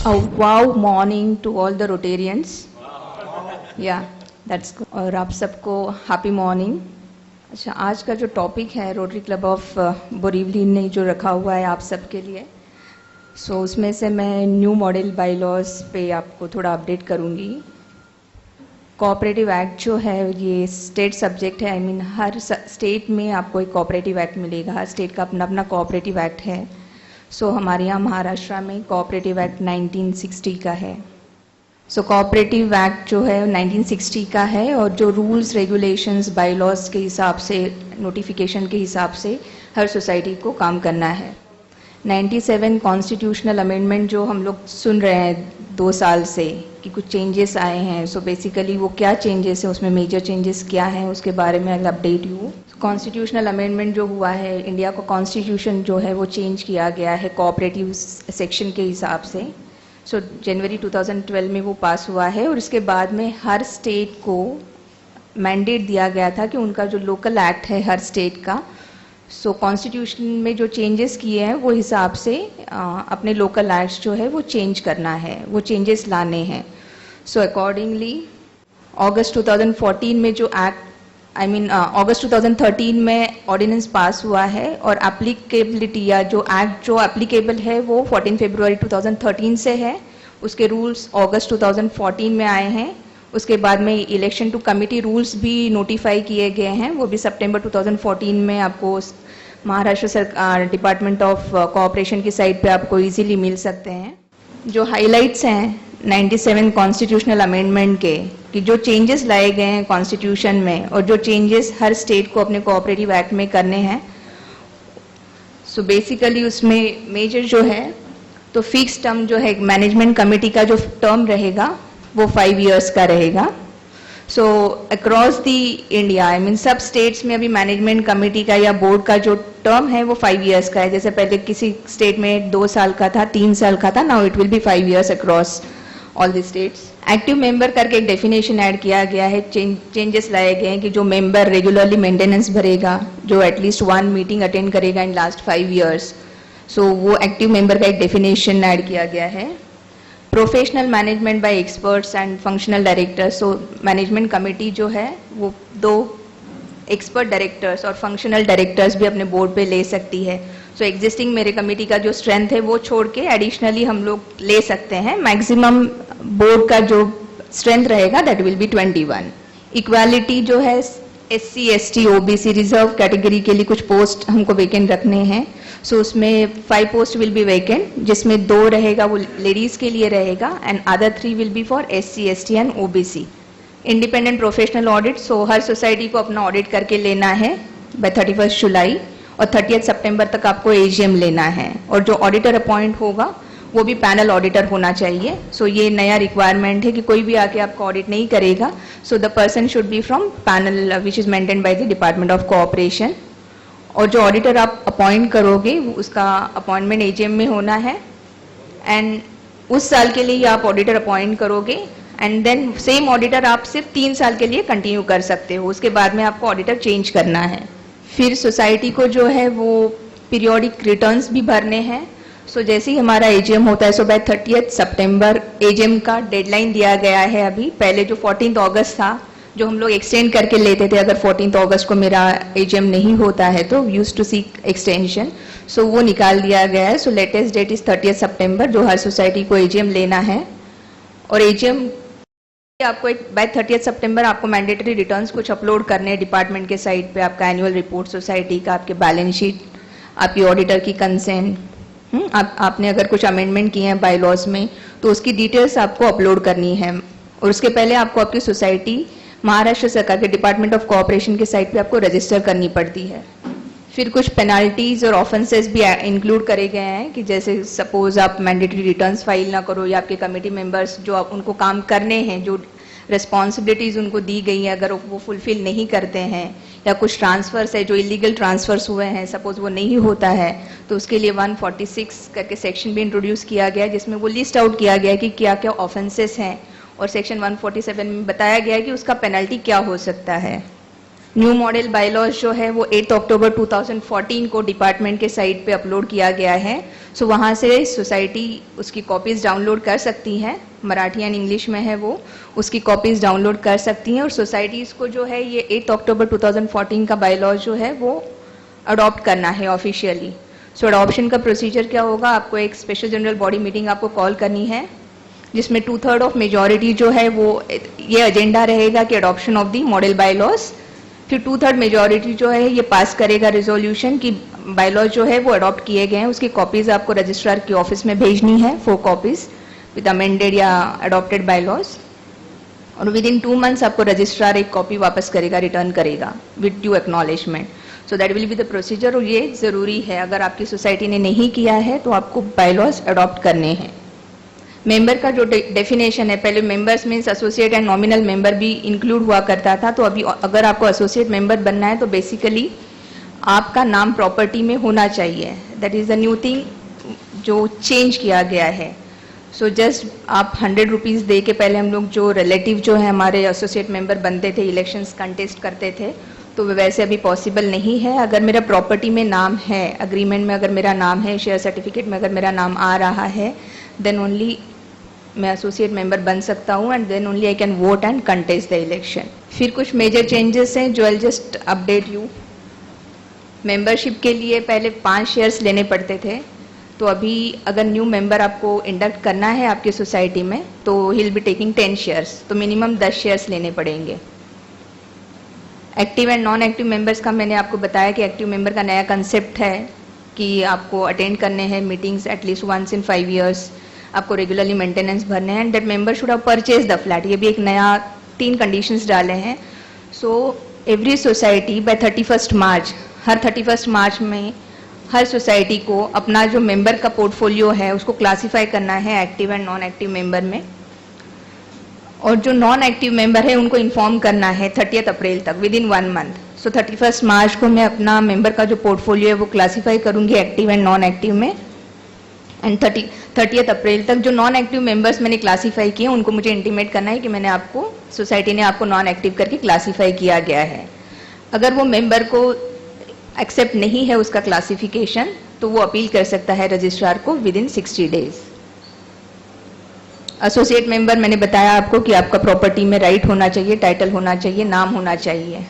A wow morning to all the Rotarians. Yeah, that's good. और आप सबको happy morning. अच्छा, आज का जो टॉपिक है रोटरी क्लब ऑफ बोरीवली ने जो रखा हुआ है आप सबके लिए, उसमें से मैं न्यू मॉडल बाईलॉज पे आपको थोड़ा अपडेट करूँगी। कोऑपरेटिव एक्ट जो है ये स्टेट सब्जेक्ट है। I mean, हर स्टेट में आपको एक कोऑपरेटिव एक्ट मिलेगा। हर स्टेट का अपना अपना कोऑपरेटिव एक्ट है। हमारे यहाँ महाराष्ट्र में कोऑपरेटिव एक्ट 1960 का है। कोऑपरेटिव एक्ट जो है 1960 का है और जो रूल्स रेगुलेशंस बाईलॉज के हिसाब से, नोटिफिकेशन के हिसाब से हर सोसाइटी को काम करना है। 97 कॉन्स्टिट्यूशनल अमेंडमेंट जो हम लोग सुन रहे हैं 2 साल से कि कुछ चेंजेस आए हैं, बेसिकली वो क्या चेंजेस है, उसमें मेजर चेंजेस क्या हैं, उसके बारे में अगर अपडेट यू। कॉन्स्टिट्यूशनल अमेंडमेंट जो हुआ है, इंडिया का कॉन्स्टिट्यूशन जो है वो चेंज किया गया है कोऑपरेटिव सेक्शन के हिसाब से। जनवरी 2012 में वो पास हुआ है और इसके बाद में हर स्टेट को मैंडेट दिया गया था कि उनका जो लोकल एक्ट है हर स्टेट का, कॉन्स्टिट्यूशन में जो चेंजेस किए हैं वो हिसाब से अपने लोकल एक्ट्स जो है वो चेंज करना है, वो चेंजेस लाने हैं। अकॉर्डिंगली अगस्त 2014 में जो एक्ट अगस्त 2013 में ऑर्डिनेंस पास हुआ है और एप्लीकेबिलिटी या जो एक्ट जो एप्लीकेबल है वो 14 फरवरी 2013 से है। उसके रूल्स अगस्त 2014 में आए हैं। उसके बाद में इलेक्शन टू कमिटी रूल्स भी नोटिफाई किए गए हैं, वो भी सितंबर 2014 में आपको महाराष्ट्र सरकार डिपार्टमेंट ऑफ कोऑपरेशन की साइट पे आपको इजीली मिल सकते हैं। जो हाइलाइट्स हैं 97 कॉन्स्टिट्यूशनल अमेंडमेंट के कि जो चेंजेस लाए गए हैं कॉन्स्टिट्यूशन में और जो चेंजेस हर स्टेट को अपने कोऑपरेटिव एक्ट में करने हैं। बेसिकली उसमें मेजर जो है तो फिक्स टर्म जो है मैनेजमेंट कमेटी का जो टर्म रहेगा वो 5 इयर्स का रहेगा। अक्रॉस दी इंडिया सब स्टेट्स में अभी मैनेजमेंट कमेटी का या बोर्ड का जो टर्म है वो 5 इयर्स का है। जैसे पहले किसी स्टेट में 2 साल का था, 3 साल का था, now it will be 5 years across all the states. Active member करके एक डेफिनेशन ऐड किया गया है, चेंजेस लाए गए हैं कि जो मेंबर रेगुलरली मेंटेनेंस भरेगा, जो एटलीस्ट 1 मीटिंग अटेंड करेगा इन लास्ट 5 इयर्स, वो एक्टिव मेंबर का एक डेफिनेशन ऐड किया गया है। Professional management by experts and functional directors, management committee जो है वो 2 एक्सपर्ट डायरेक्टर्स और फंक्शनल डायरेक्टर्स भी अपने बोर्ड पे ले सकती है। एग्जिस्टिंग मेरे कमेटी का जो स्ट्रेंथ है वो छोड़ के एडिशनली हम लोग ले सकते हैं। मैक्सिमम बोर्ड का जो स्ट्रेंथ रहेगा दैट विल बी 21। इक्वालिटी जो है SC ST OBC reserve category के लिए कुछ पोस्ट हमको वेकेंट रखने हैं। उसमें 5 पोस्ट विल बी वेकेंट, जिसमें 2 रहेगा वो लेडीज के लिए रहेगा and other 3 will be for SC ST and OBC। Independent professional audit, her society को अपना ऑडिट करके लेना है बाय 31 जुलाई और 30 सितंबर तक आपको AGM लेना है। और जो ऑडिटर अपॉइंट होगा वो भी पैनल ऑडिटर होना चाहिए। ये नया रिक्वायरमेंट है कि कोई भी आके आपको ऑडिट नहीं करेगा। The person should be from panel which is maintained by the department of cooperation. और जो ऑडिटर आप अपॉइंट करोगे उसका अपॉइंटमेंट AGM में होना है एंड उस साल के लिए आप ऑडिटर अपॉइंट करोगे एंड देन सेम ऑडिटर आप सिर्फ 3 साल के लिए कंटिन्यू कर सकते हो। उसके बाद में आपको ऑडिटर चेंज करना है। फिर सोसाइटी को जो है वो पीरियोडिक रिटर्न्स भी भरने हैं। जैसे ही हमारा AGM होता है बाय 30 सितंबर AGM का डेडलाइन दिया गया है। अभी पहले जो 14 अगस्त था जो हम लोग एक्सटेंड करके लेते थे, अगर 14 अगस्त को मेरा AGM नहीं होता है तो यूज टू सीक एक्सटेंशन, वो निकाल दिया गया है। लेटेस्ट डेट इज 30 सितंबर जो हर सोसाइटी को AGM लेना है। और AGM आपको बाय 30 सितंबर आपको मैंडेटरी रिटर्न्स कुछ अपलोड करने हैं डिपार्टमेंट के साइट पे। आपका एनुअल रिपोर्ट सोसाइटी का, आपके बैलेंस शीट, आपकी ऑडिटर की कंसेंट, आपने अगर कुछ अमेंडमेंट किए हैं बाईलॉज में तो उसकी डिटेल्स आपको अपलोड करनी है। और उसके पहले आपको आपकी सोसाइटी महाराष्ट्र सरकार के डिपार्टमेंट ऑफ कोऑपरेशन के साइट पे आपको रजिस्टर करनी पड़ती है। फिर कुछ पेनाल्टीज और ऑफेंसेस भी इंक्लूड करे गए हैं कि जैसे सपोज आप मैंडेटरी रिटर्न्स फाइल ना करो या आपके कमेटी मेंबर्स जो आप उनको काम करने हैं, जो रिस्पॉन्सिबिलिटीज़ उनको दी गई हैं, अगर वो फुलफिल नहीं करते हैं या कुछ ट्रांसफर्स है जो इलीगल ट्रांसफर्स हुए हैं, सपोज वो नहीं होता है तो उसके लिए 146 करके सेक्शन भी इंट्रोड्यूस किया गया है जिसमें वो लिस्ट आउट किया गया है कि क्या क्या ऑफेंसेस हैं और सेक्शन 147 में बताया गया है कि उसका पेनल्टी क्या हो सकता है। न्यू मॉडल बायलॉज जो है वो 8 अक्टूबर 2014 को डिपार्टमेंट के साइट पे अपलोड किया गया है। सो वहाँ से सोसाइटी उसकी कॉपीज़ डाउनलोड कर सकती है, मराठी एंड इंग्लिश में है वो, उसकी कॉपीज़ डाउनलोड कर सकती हैं। और सोसाइटीज़ को जो है ये 8 अक्टूबर 2014 का बायलॉज जो है वो अडॉप्ट करना है ऑफिशियली। सो अडॉप्शन का प्रोसीजर क्या होगा, आपको एक स्पेशल जनरल बॉडी मीटिंग आपको कॉल करनी है, जिसमें 2/3 ऑफ मेजॉरिटी जो है वो ये एजेंडा रहेगा कि adoption of the model bylaws. फिर 2/3 मेजॉरिटी जो है ये पास करेगा रेजोल्यूशन कि बायलॉज जो है वो अडॉप्ट किए गए हैं। उसकी कॉपीज़ आपको रजिस्ट्रार की ऑफिस में भेजनी है, 4 कॉपीज़ विद अमेंडेड या अडॉप्टेड बायलॉज। और विद इन 2 मंथ्स आपको रजिस्ट्रार एक कॉपी वापस करेगा, रिटर्न करेगा with due acknowledgement. So that will be the procedure. और ये ज़रूरी है, अगर आपकी सोसाइटी ने नहीं किया है तो आपको बायलॉज अडॉप्ट करने हैं। मेंबर का जो डेफिनेशन है, पहले members means associate and nominal member भी इंक्लूड हुआ करता था, तो अभी अगर आपको एसोसिएट मेंबर बनना है तो बेसिकली आपका नाम प्रॉपर्टी में होना चाहिए। That is the new thing जो चेंज किया गया है। सो जस्ट आप 100 रुपीज़ दे के, पहले हम लोग जो रिलेटिव जो है हमारे एसोसिएट मेंबर बनते थे, इलेक्शंस कंटेस्ट करते थे, तो वैसे अभी पॉसिबल नहीं है। अगर मेरा प्रॉपर्टी में नाम है, अग्रीमेंट में अगर मेरा नाम है, शेयर सर्टिफिकेट में अगर मेरा नाम आ रहा है, देन ओनली मैं एसोसिएट मेंबर बन सकता हूँ and then only I can vote and contest the election. फिर कुछ मेजर चेंजेस हैं जो I just update you. Membership के लिए पहले 5 शेयर्स लेने पड़ते थे, तो अभी अगर न्यू मेंबर आपको इंडक्ट करना है आपकी सोसाइटी में तो ही विल बी टेकिंग 10 शेयर्स, तो मिनिमम 10 शेयर्स लेने पड़ेंगे। Active and non active members का मैंने आपको बताया कि एक्टिव मेंबर का नया कंसेप्ट है कि आपको अटेंड करने हैं meetings at least once in 5 years, आपको रेगुलरली मेंटेनेंस भरने हैं, and that member should have purchase the flat. ये भी एक नया 3 कंडीशंस डाले हैं। So every society by 31 March, हर 31 मार्च में हर सोसाइटी को अपना जो मेंबर का पोर्टफोलियो है उसको क्लासीफाई करना है active and non active member में। और जो नॉन एक्टिव मेंबर है उनको इन्फॉर्म करना है 30 अप्रैल तक, विद इन 1 मंथ। सो 31 मार्च को मैं अपना मेंबर का जो पोर्टफोलियो है वो क्लासीफाई करूंगी एक्टिव एंड नॉन एक्टिव में, एंड 30 अप्रैल तक जो नॉन एक्टिव मेंबर्स मैंने क्लासीफाई किए उनको मुझे इंटीमेट करना है कि मैंने आपको, सोसाइटी ने आपको नॉन एक्टिव करके क्लासीफाई किया गया है। अगर वो मेंबर को एक्सेप्ट नहीं है उसका क्लासिफिकेशन, तो वो अपील कर सकता है रजिस्ट्रार को with in 60 days. Associate member मैंने बताया आपको कि आपका प्रॉपर्टी में राइट होना चाहिए, टाइटल होना चाहिए, नाम होना चाहिए।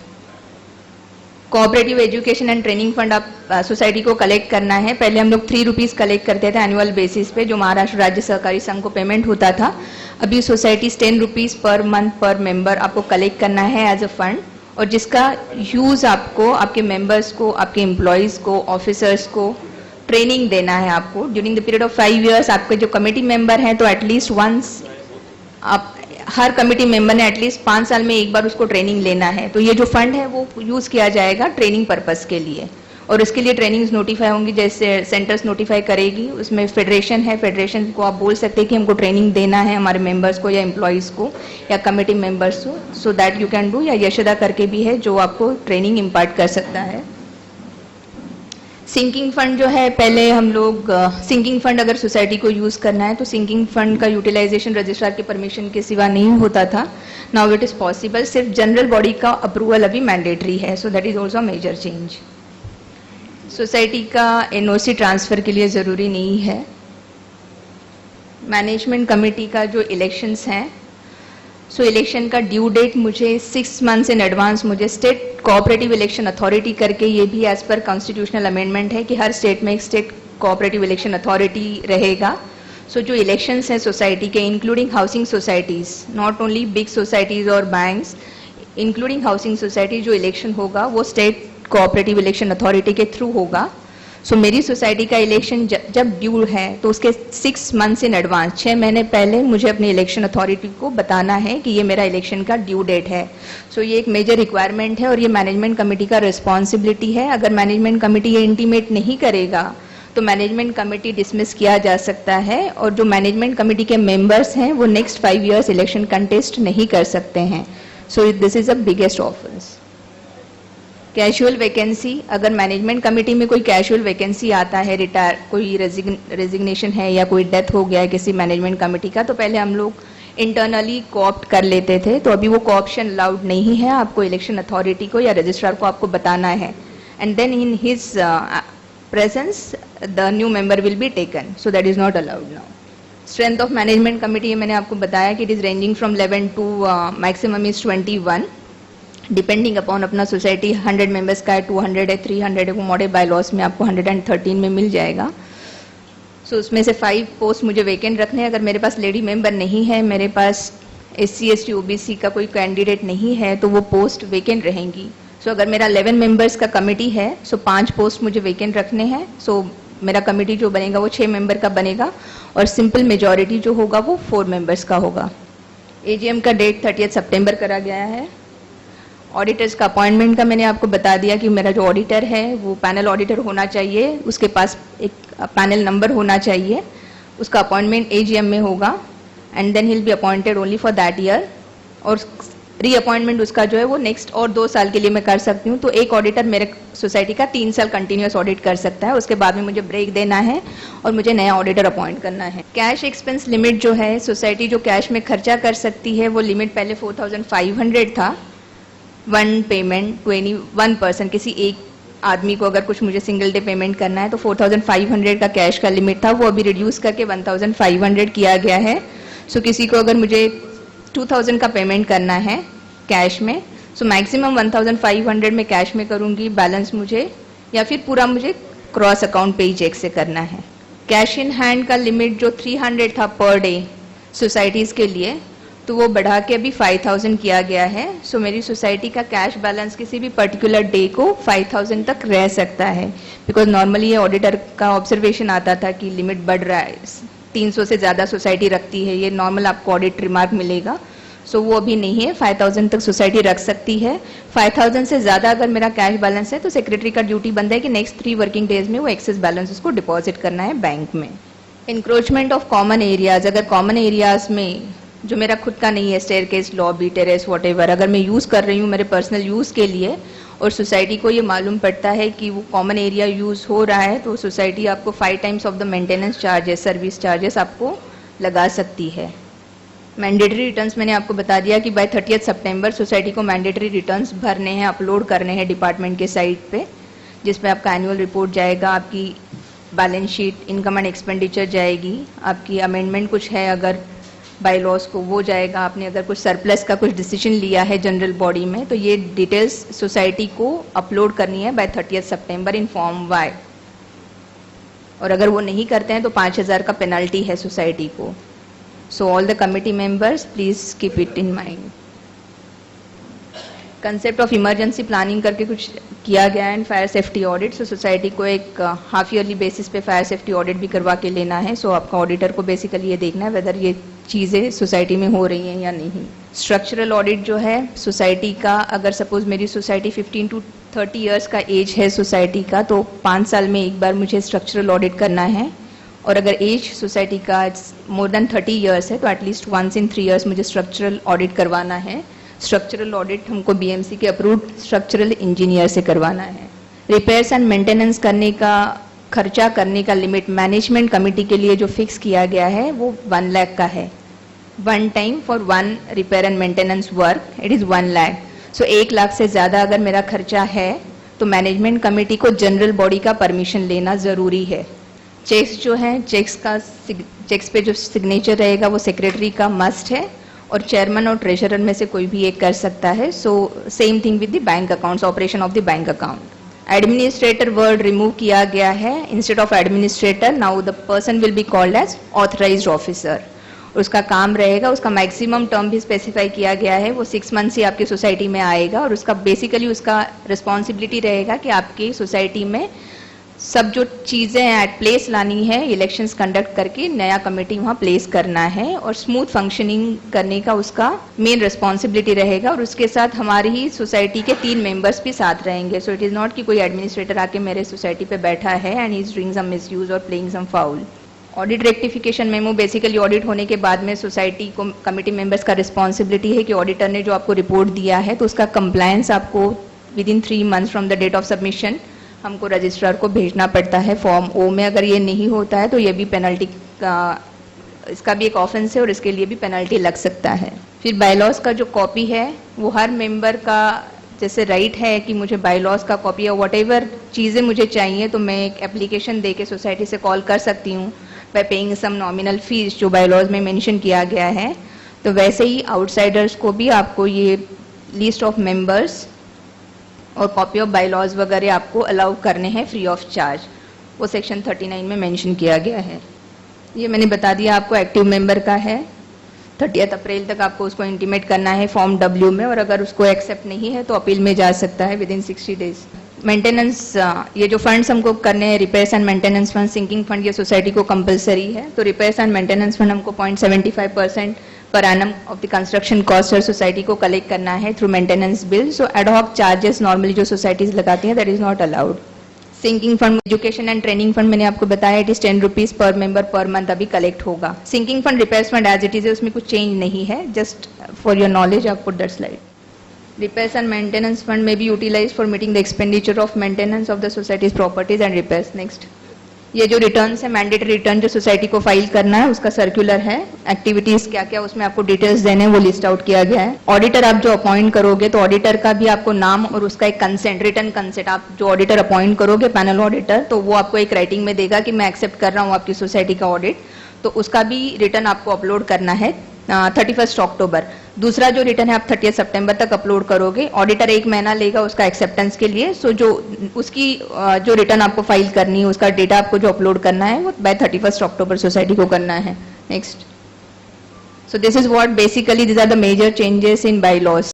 Cooperative education and training fund आप सोसाइटी को कलेक्ट करना है। पहले हम लोग 3 रुपीज़ कलेक्ट करते थे एनुअल बेसिस पे, जो महाराष्ट्र राज्य सहकारी संघ को पेमेंट होता था। अभी सोसाइटी 10 रुपीज़ पर मंथ पर मेंबर आपको कलेक्ट करना है एज अ फंड, और जिसका यूज़ आपको, आपके मेंबर्स को, आपके एम्प्लॉयज़ को, ऑफिसर्स को ट्रेनिंग देना है। आपको during the period of 5 years आपके जो कमेटी मेंबर हैं तो एटलीस्ट वंस आप, हर कमेटी मेंबर ने एटलीस्ट 5 साल में एक बार उसको ट्रेनिंग लेना है। तो ये जो फंड है वो यूज़ किया जाएगा ट्रेनिंग पर्पस के लिए, और इसके लिए ट्रेनिंग्स नोटिफाई होंगी, जैसे सेंटर्स नोटिफाई करेगी। उसमें फेडरेशन है, फेडरेशन को आप बोल सकते हैं कि हमको ट्रेनिंग देना है हमारे मेंबर्स को या एम्प्लॉयज़ को या कमेटी मेंबर्स को, so that you can do. या यशोदा करके भी है जो आपको ट्रेनिंग इम्पार्ट कर सकता है। सिंकिंग फंड जो है, पहले हम लोग सिंकिंग फंड अगर सोसाइटी को यूज़ करना है तो सिंकिंग फंड का यूटिलाइजेशन रजिस्ट्रार के परमिशन के सिवा नहीं होता था। Now it is possible. सिर्फ जनरल बॉडी का अप्रूवल अभी मैंडेटरी है, so that is also major change. Society का एनओसी ट्रांसफ़र के लिए ज़रूरी नहीं है। मैनेजमेंट कमेटी का जो इलेक्शंस हैं, सो इलेक्शन का ड्यू डेट मुझे 6 मंथ्स इन एडवांस मुझे स्टेट कोऑपरेटिव इलेक्शन अथॉरिटी करके, ये भी एज पर कॉन्स्टिट्यूशनल अमेंडमेंट है कि हर स्टेट में एक स्टेट कोऑपरेटिव इलेक्शन अथॉरिटी रहेगा। सो जो इलेक्शंस हैं सोसाइटी के, including housing societies, not only big societies और बैंक्स, इंक्लूडिंग हाउसिंग सोसाइटी, जो इलेक्शन होगा वो स्टेट कोऑपरेटिव इलेक्शन अथॉरिटी के थ्रू होगा। सो मेरी सोसाइटी का इलेक्शन जब ड्यू है तो उसके 6 मंथ्स इन एडवांस, 6 महीने पहले मुझे अपनी इलेक्शन अथॉरिटी को बताना है कि ये मेरा इलेक्शन का ड्यू डेट है। सो ये एक मेजर रिक्वायरमेंट है और ये मैनेजमेंट कमेटी का रिस्पॉन्सिबिलिटी है। अगर मैनेजमेंट कमेटी ये इंटीमेट नहीं करेगा तो मैनेजमेंट कमेटी डिसमिस किया जा सकता है, और जो मैनेजमेंट कमेटी के मेंबर्स हैं वो नेक्स्ट 5 ईयर्स इलेक्शन कंटेस्ट नहीं कर सकते हैं। So this is a biggest offence. Casual vacancy, अगर मैनेजमेंट कमेटी में कोई कैजुअल वैकेंसी आता है, रिटायर, कोई रेजिग्नेशन है या कोई डेथ हो गया है किसी मैनेजमेंट कमेटी का, तो पहले हम लोग इंटरनली कोऑप्ट कर लेते थे, तो अभी वो कोऑप्शन अलाउड नहीं है। आपको इलेक्शन अथॉरिटी को या रजिस्ट्रार को आपको बताना है, and then in his presence the new member will be taken, so that is not allowed now. Strength of management committee ये मैंने आपको बताया कि it is ranging from 11 to maximum is 21 depending upon अपना सोसाइटी 100 मेंबर्स का है, 200 है, 300 है, वो मॉडल बाय लॉस में आपको 113 में मिल जाएगा। सो उसमें से 5 पोस्ट मुझे वेकेंट रखने हैं। अगर मेरे पास लेडी मेंबर नहीं है, मेरे पास SC ST OBC का कोई कैंडिडेट नहीं है, तो वो पोस्ट वेकेंट रहेंगी। सो अगर मेरा 11 मेंबर्स का कमेटी है, सो 5 पोस्ट मुझे वेकेंट रखने हैं। सो मेरा कमेटी जो बनेगा वो 6 मेंबर का बनेगा, और सिंपल मेजॉरिटी जो होगा वो 4 मेंबर्स का होगा। AGM का डेट 30 सितंबर करा गया है। ऑडिटर्स का अपॉइंटमेंट का मैंने आपको बता दिया कि मेरा जो ऑडिटर है वो पैनल ऑडिटर होना चाहिए, उसके पास एक पैनल नंबर होना चाहिए, उसका अपॉइंटमेंट AGM में होगा, and then he will be appointed only for that year, और रीअपॉइंटमेंट उसका जो है वो नेक्स्ट और 2 साल के लिए मैं कर सकती हूँ। तो एक ऑडिटर मेरे सोसाइटी का 3 साल कंटिन्यूस ऑडिट कर सकता है, उसके बाद में मुझे ब्रेक देना है और मुझे नया ऑडिटर अपॉइंट करना है। कैश एक्सपेंस लिमिट जो है, सोसाइटी जो कैश में खर्चा कर सकती है, वो लिमिट पहले 4500 था, 1 पेमेंट टू एनी 1 पर्सन, किसी एक आदमी को अगर कुछ मुझे सिंगल डे पेमेंट करना है तो 4500 का कैश का लिमिट था, वो अभी रिड्यूस करके 1500 किया गया है। सो किसी को अगर मुझे 2000 का पेमेंट करना है कैश में, सो मैक्सिमम 1500 में कैश में करूंगी, बैलेंस मुझे या फिर पूरा मुझे क्रॉस अकाउंट पे ही चेक से करना है। कैश इन हैंड का लिमिट जो 300 था पर डे सोसाइटीज़ के लिए, तो वो बढ़ा के अभी 5000 किया गया है। सो मेरी सोसाइटी का कैश बैलेंस किसी भी पर्टिकुलर डे को 5000 तक रह सकता है, बिकॉज नॉर्मली ये ऑडिटर का ऑब्जर्वेशन आता था कि लिमिट बढ़ रहा है, 300 से ज़्यादा सोसाइटी रखती है, ये नॉर्मल आपको ऑडिट रिमार्क मिलेगा। सो वो अभी नहीं है, 5000 तक सोसाइटी रख सकती है। 5000 से ज़्यादा अगर मेरा कैश बैलेंस है तो सेक्रेटरी का ड्यूटी बनता है कि नेक्स्ट 3 वर्किंग डेज में वो एक्सेस बैलेंस उसको डिपॉजिट करना है बैंक में। इंक्रोचमेंट ऑफ कॉमन एरियाज, अगर कॉमन एरियाज में जो मेरा खुद का नहीं है, स्टेयरकेस, लॉबी, टेरेस, व्हाटएवर, अगर मैं यूज़ कर रही हूँ मेरे पर्सनल यूज़ के लिए और सोसाइटी को ये मालूम पड़ता है कि वो कॉमन एरिया यूज़ हो रहा है, तो सोसाइटी आपको 5 times of the maintenance charges, service charges आपको लगा सकती है। मैंडेटरी रिटर्न्स मैंने आपको बता दिया कि बाय 30 सितंबर सोसाइटी को मैंडेटरी रिटर्न्स भरने हैं, अपलोड करने हैं डिपार्टमेंट के साइट पे, जिसमें आपका एनुअल रिपोर्ट जाएगा, आपकी balance sheet, income and expenditure जाएगी, आपकी अमेंडमेंट कुछ है अगर बाय लॉस को वो जाएगा, आपने अगर कुछ सरप्लस का कुछ डिसीजन लिया है जनरल बॉडी में, तो ये डिटेल्स सोसाइटी को अपलोड करनी है बाय 30 सितंबर इन फॉर्म वाई, और अगर वो नहीं करते हैं तो 5000 का पेनल्टी है सोसाइटी को। So all the committee members please keep it in mind. Concept of emergency planning करके कुछ किया गया है and fire safety audit. So society को एक हाफ ईयरली बेसिस पे फायर सेफ्टी ऑडिट भी करवा के लेना है। सो आपका ऑडिटर को बेसिकली ये देखना है वेदर ये चीज़ें सोसाइटी में हो रही हैं या नहीं। स्ट्रक्चरल ऑडिट जो है सोसाइटी का, अगर सपोज मेरी सोसाइटी 15 to 30 ईयर्स का एज है सोसाइटी का, तो 5 साल में एक बार मुझे स्ट्रक्चरल ऑडिट करना है, और अगर एज सोसाइटी का मोर देन 30 ईयर्स है तो एटलीस्ट 1 in 3 ईयर्स मुझे स्ट्रक्चरल ऑडिट करवाना है। स्ट्रक्चरल ऑडिट हमको BMC के अप्रूव्ड स्ट्रक्चरल इंजीनियर से करवाना है। रिपेयर्स एंड मेंटेनेंस करने का, खर्चा करने का लिमिट मैनेजमेंट कमेटी के लिए जो फिक्स किया गया है वो 1 लाख का है। 1 time for 1 repair and maintenance work it is 1 lakh. So 1 lakh से ज़्यादा अगर मेरा खर्चा है तो मैनेजमेंट कमेटी को जनरल बॉडी का परमिशन लेना ज़रूरी है। चेक्स जो हैं, चेक्स पे जो सिग्नेचर रहेगा वो सेक्रेटरी का मस्ट है, और चेयरमैन और ट्रेजरर में से कोई भी एक कर सकता है। So same thing with the bank accounts, operation of the bank account. Administrator word remove किया गया है। Instead of administrator now the person will be called as authorized officer. उसका काम रहेगा, उसका मैक्सिमम टर्म भी स्पेसिफाई किया गया है, वो 6 मंथ्स ही आपकी सोसाइटी में आएगा, और उसका बेसिकली उसका रिस्पॉन्सिबिलिटी रहेगा कि आपकी सोसाइटी में सब जो चीज़ें एट प्लेस लानी है, इलेक्शंस कंडक्ट करके नया कमेटी वहाँ प्लेस करना है, और स्मूथ फंक्शनिंग करने का उसका मेन रिस्पॉन्सिबिलिटी रहेगा। और उसके साथ हमारी ही सोसाइटी के 3 मेंबर्स भी साथ रहेंगे। सो इट इज़ नॉट कि कोई एडमिनिस्ट्रेटर आके मेरे सोसाइटी पे बैठा है and he is doing some misuse और playing some foul. Audit rectification memo, basically audit होने के बाद में सोसाइटी को कमेटी मेंबर्स का रिस्पॉन्सिबिलिटी है कि ऑडिटर ने जो आपको रिपोर्ट दिया है तो उसका कंप्लायंस आपको within 3 months from the date of submission हमको रजिस्ट्रार को भेजना पड़ता है फॉर्म O में। अगर ये नहीं होता है तो ये भी पेनल्टी का इसका भी एक ऑफेंस है और इसके लिए भी पेनल्टी लग सकता है। फिर बायलॉज का जो कॉपी है वो हर मेंबर का जैसे राइट है कि मुझे बायलॉज का कॉपी या व्हाटएवर चीज़ें मुझे चाहिए तो मैं एक एप्लीकेशन दे के सोसाइटी से कॉल कर सकती हूँ by paying some nominal fees जो बायलॉज में मेंशन किया गया है। तो वैसे ही आउटसाइडर्स को भी आपको ये लिस्ट ऑफ मेंबर्स और कॉपी ऑफ बायलॉज वगैरह आपको अलाउ करने हैं फ्री ऑफ चार्ज, वो सेक्शन 39 में मेंशन किया गया है। ये मैंने बता दिया आपको एक्टिव मेंबर का है, 30 अप्रैल तक आपको उसको इंटीमेट करना है फॉर्म W में, और अगर उसको एक्सेप्ट नहीं है तो अपील में जा सकता है विदिन 60 डेज। मेंटेनेंस, ये जो फंड्स हमको करने हैं repairs and maintenance fund, sinking fund, ये सोसाइटी को कंपलसरी है। तो रिपेयर्स एंड मेंटेनेंस फंड हमको 0.75% per annum of the construction cost हर सोसाइटी को कलेक्ट करना है through maintenance bill. So adhoc charges normally जो सोसाइटीज लगाती हैं that is not allowed. Sinking fund, education and training fund मैंने आपको बताया it is 10 rupees per member per month अभी कलेक्ट होगा। Sinking fund, repairs fund as it is है, उसमें कुछ चेंज नहीं है, जस्ट फॉर योर नॉलेज आप put that slide. Repairs and maintenance fund may be utilized for meeting the expenditure of maintenance of the society's properties and repairs. Next, ये जो returns है, mandatory return जो society को file करना है उसका circular है। एक्टिविटीज क्या क्या उसमें आपको डिटेल्स देने हैं वो लिस्ट आउट किया गया है। ऑडिटर आप जो अपॉइंट करोगे तो ऑडिटर का भी आपको नाम और उसका एक कंसेंट, रिटर्न कंसेंट, आप जो ऑडिटर अपॉइंट करोगे पैनल ऑडिटर, तो वो आपको एक राइटिंग में देगा कि मैं एक्सेप्ट कर रहा हूँ आपकी सोसाइटी का ऑडिट, तो उसका भी रिटर्न आपको अपलोड करना है 31 अक्टूबर। दूसरा जो रिटर्न है आप 30 सितंबर तक अपलोड करोगे। ऑडिटर 1 महीना लेगा उसका एक्सेप्टेंस के लिए। सो जो उसकी जो रिटर्न आपको फाइल करनी है उसका डेटा आपको जो अपलोड करना है वो बाय 31 अक्टूबर सोसाइटी को करना है। Next, so this is what basically these are the major changes in bye laws.